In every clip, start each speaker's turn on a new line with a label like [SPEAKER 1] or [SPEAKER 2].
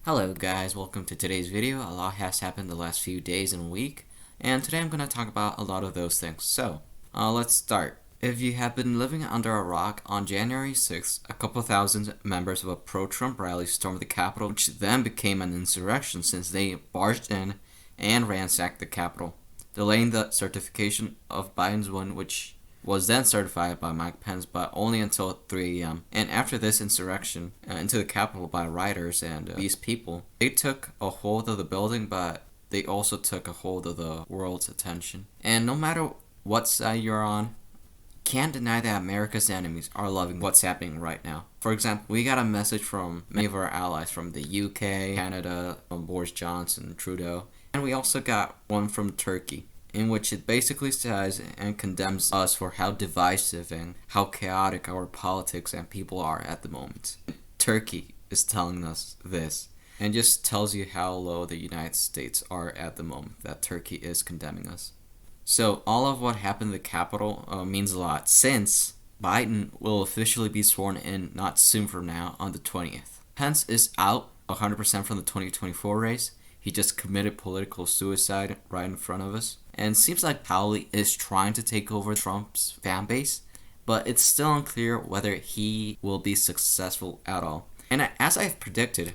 [SPEAKER 1] Hello guys, welcome to today's video. A lot has happened the last few days and week, and today I'm going to talk about a lot of those things. So, let's start. If you have been living under a rock, on January 6th, a couple thousand members of a pro-Trump rally stormed the Capitol, which then became an insurrection since they barged in and ransacked the Capitol, delaying the certification of Biden's win, which was then certified by Mike Pence, but only until 3 a.m. And after this insurrection into the Capitol by rioters and these people, they took a hold of the building, but they also took a hold of the world's attention. And no matter what side you're on, can't deny that America's enemies are loving what's happening right now. For example, we got a message from many of our allies from the UK, Canada, from Boris Johnson, Trudeau, and we also got one from Turkey, in which it basically says and condemns us for how divisive and how chaotic our politics and people are at the moment. Turkey is telling us this, and just tells you how low the United States are at the moment, that Turkey is condemning us. So all of what happened in the Capitol means a lot, since Biden will officially be sworn in not soon from now on the 20th. Pence is out 100% from the 2024 race. He just committed political suicide right in front of us. And it seems like Powley is trying to take over Trump's fan base, but it's still unclear whether he will be successful at all. And as I've predicted,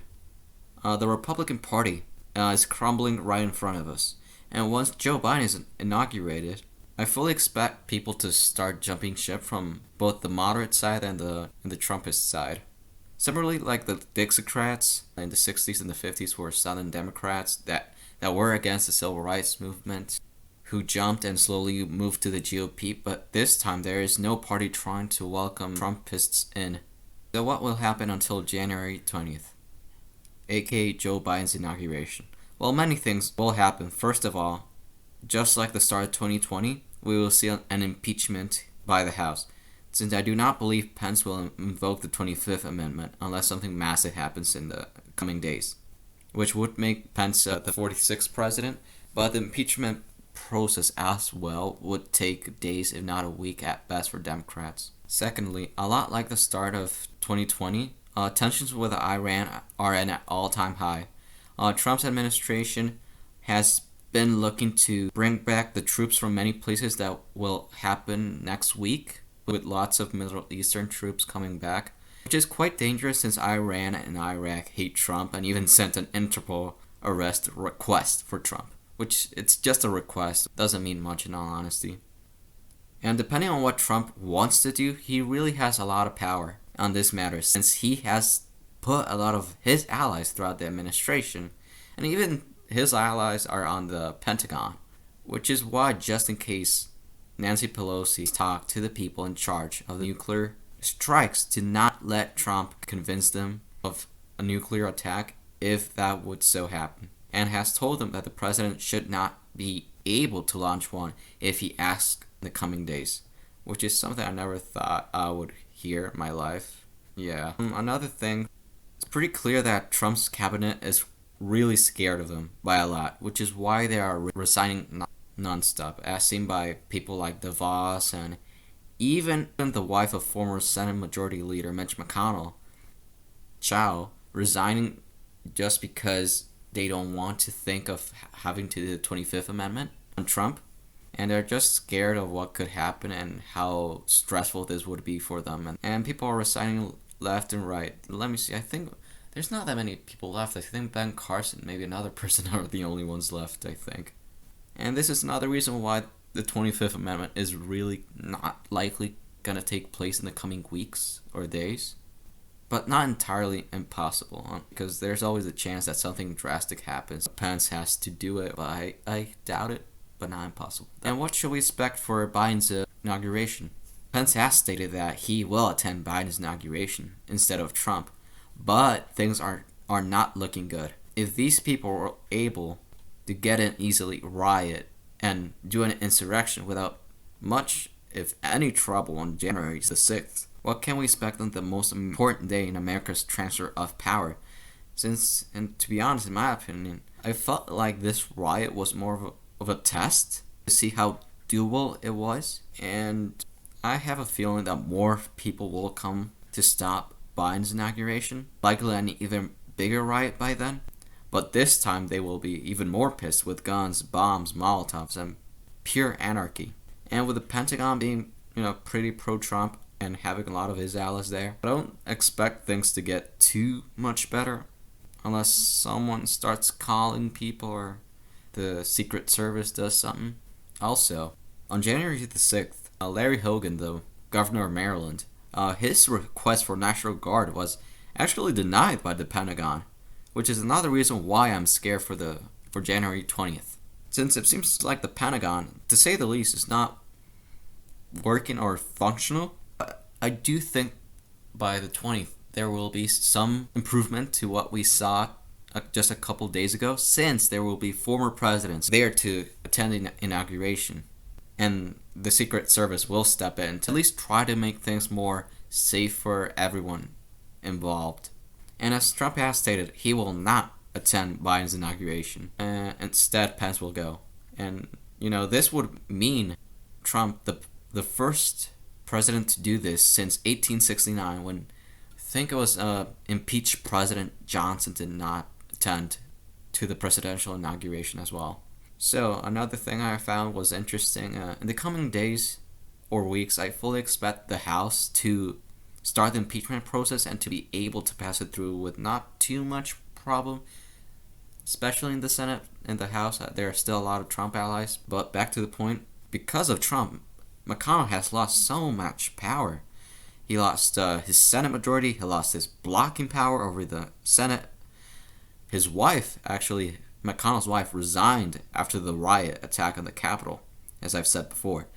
[SPEAKER 1] the Republican Party is crumbling right in front of us. And once Joe Biden is inaugurated, I fully expect people to start jumping ship from both the moderate side and the Trumpist side. Similarly, like the Dixiecrats in the 60s and the 50s who were Southern Democrats that were against the Civil Rights Movement, who jumped and slowly moved to the GOP, but this time there is no party trying to welcome Trumpists in. So what will happen until January 20th, aka Joe Biden's inauguration? Well, many things will happen. First of all, just like the start of 2020, we will see an impeachment by the House, since I do not believe Pence will invoke the 25th Amendment unless something massive happens in the coming days, which would make Pence the 46th president, but the impeachment process as well would take days if not a week at best for Democrats. Secondly, a lot like the start of 2020, tensions with Iran are at an all-time high. Trump's administration has been looking to bring back the troops from many places. That will happen next week, with lots of Middle Eastern troops coming back, which is quite dangerous since Iran and Iraq hate Trump and even sent an Interpol arrest request for Trump, which it's just a request, doesn't mean much in all honesty. And depending on what Trump wants to do, he really has a lot of power on this matter, since he has put a lot of his allies throughout the administration, and even his allies are on the Pentagon, which is why, just in case Nancy Pelosi talked to the people in charge of the nuclear strikes to not let Trump convince them of a nuclear attack if that would so happen, and has told them that the president should not be able to launch one if he asks in the coming days, which is something I never thought I would hear in my life. Yeah. Another thing, it's pretty clear that Trump's cabinet is really scared of him by a lot, which is why they are resigning non-stop, as seen by people like DeVos and even the wife of former Senate Majority Leader Mitch McConnell, Chow, resigning just because they don't want to think of having to do the 25th Amendment on Trump, and they're just scared of what could happen and how stressful this would be for them. And people are resigning left and right. Let me see, I think there's not that many people left. I think Ben Carson, maybe another person, are the only ones left, I think. And this is another reason why the 25th Amendment is really not likely going to take place in the coming weeks or days. But not entirely impossible, because there's always a chance that something drastic happens. Pence has to do it, but I doubt it, but not impossible. And what should we expect for Biden's inauguration? Pence has stated that he will attend Biden's inauguration instead of Trump, but things are not looking good. If these people were able to get in easily, riot, and do an insurrection without much, if any, trouble on January the 6th, what can we expect on the most important day in America's transfer of power? Since, and to be honest, in my opinion, I felt like this riot was more of a test to see how doable it was, and I have a feeling that more people will come to stop Biden's inauguration, likely an even bigger riot by then. But this time they will be even more pissed with guns, bombs, Molotovs, and pure anarchy. And with the Pentagon being, pretty pro-Trump and having a lot of his allies there, I don't expect things to get too much better unless someone starts calling people or the Secret Service does something. Also, on January the 6th, Larry Hogan, the governor of Maryland, his request for National Guard was actually denied by the Pentagon, which is another reason why I'm scared for January 20th. Since it seems like the Pentagon, to say the least, is not working or functional, I do think by the 20th there will be some improvement to what we saw just a couple days ago, since there will be former presidents there to attend the inauguration. And the Secret Service will step in to at least try to make things more safe for everyone involved. And as Trump has stated, he will not attend Biden's inauguration. Instead, Pence will go. And, this would mean Trump, the first president to do this since 1869, when I think it was impeached President Johnson did not attend to the presidential inauguration as well. So another thing I found was interesting. In the coming days or weeks, I fully expect the House to start the impeachment process and to be able to pass it through with not too much problem, especially in the Senate and the House. There are still a lot of Trump allies. But back to the point, because of Trump, McConnell has lost so much power. He lost his Senate majority. He lost his blocking power over the Senate. His wife, actually, McConnell's wife, resigned after the riot attack on the Capitol, as I've said before.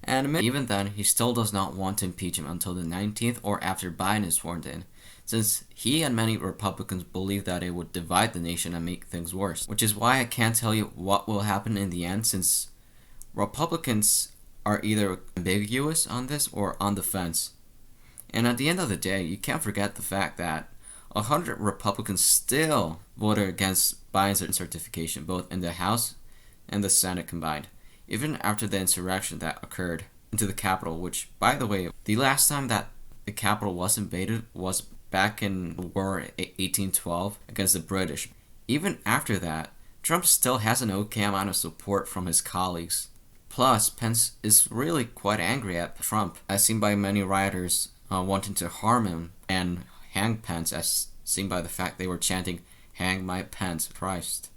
[SPEAKER 1] And even then, he still does not want to impeach him until the 19th or after Biden is sworn in, since he and many Republicans believe that it would divide the nation and make things worse. Which is why I can't tell you what will happen in the end, since Republicans are either ambiguous on this or on the fence. And at the end of the day, you can't forget the fact that 100 Republicans still voted against Biden's certification, both in the House and the Senate combined, even after the insurrection that occurred into the Capitol, which, by the way, the last time that the Capitol was invaded was back in War 1812 against the British. Even after that, Trump still has an okay amount of support from his colleagues. Plus, Pence is really quite angry at Trump, as seen by many rioters wanting to harm him and hang Pence, as seen by the fact they were chanting, "Hang Mike Pence, Christ."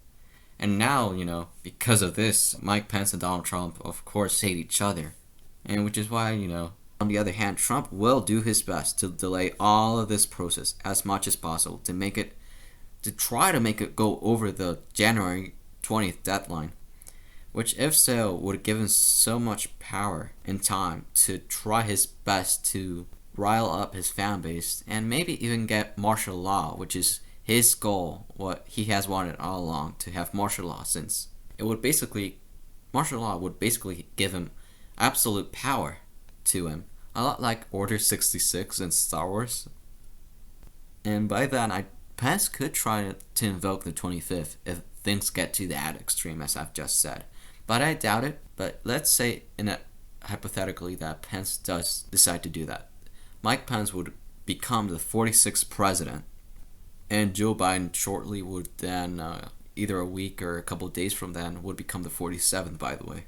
[SPEAKER 1] And now, because of this, Mike Pence and Donald Trump, of course, hate each other. And which is why, on the other hand, Trump will do his best to delay all of this process as much as possible to try to make it go over the January 20th deadline. Which, if so, would give him so much power and time to try his best to rile up his fan base and maybe even get martial law, which is his goal, what he has wanted all along, to have martial law, since martial law would basically give him absolute power to him, a lot like Order 66 in Star Wars. And by then, Pence could try to invoke the 25th if things get to that extreme, as I've just said. But I doubt it. But let's say, hypothetically, that Pence does decide to do that. Mike Pence would become the 46th president, and Joe Biden shortly would then, either a week or a couple of days from then, would become the 47th, by the way.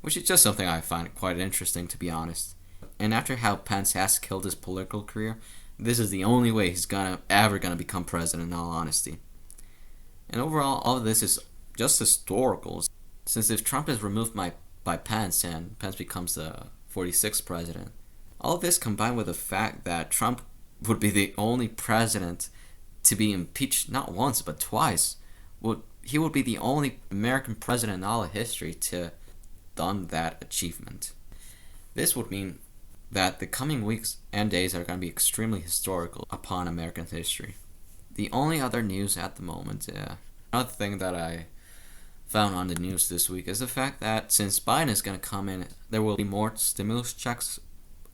[SPEAKER 1] Which is just something I find quite interesting, to be honest. And after how Pence has killed his political career, this is the only way he's ever gonna become president, in all honesty. And overall, all of this is just historical, since if Trump is removed by Pence and Pence becomes the 46th president, all of this combined with the fact that Trump would be the only president to be impeached not once but twice, he would be the only American president in all of history to done that achievement. This would mean that the coming weeks and days are going to be extremely historical upon American history. The only other news at the moment, another thing that I found on the news this week is the fact that since Biden is going to come in, there will be more stimulus checks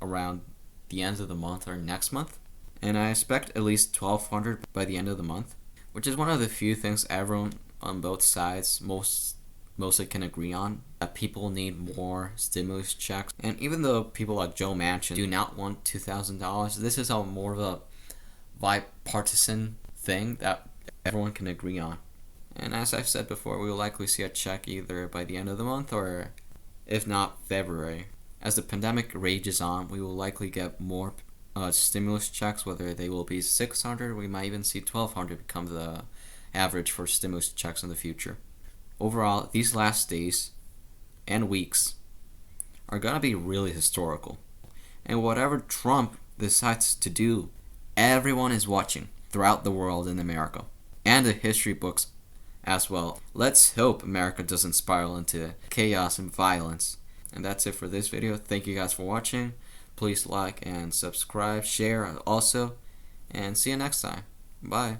[SPEAKER 1] around the end of the month or next month. And I expect at least 1,200 by the end of the month, which is one of the few things everyone on both sides mostly can agree on, that people need more stimulus checks. And even though people like Joe Manchin do not want $2,000, this is more of a bipartisan thing that everyone can agree on. And as I've said before, we will likely see a check either by the end of the month or, if not, February. As the pandemic rages on, we will likely get more stimulus checks, whether they will be 600, we might even see 1200 become the average for stimulus checks in the future. Overall, these last days and weeks are going to be really historical. And whatever Trump decides to do, everyone is watching throughout the world in America. And the history books as well. Let's hope America doesn't spiral into chaos and violence. And that's it for this video. Thank you guys for watching. Please like and subscribe, share also, and see you next time. Bye.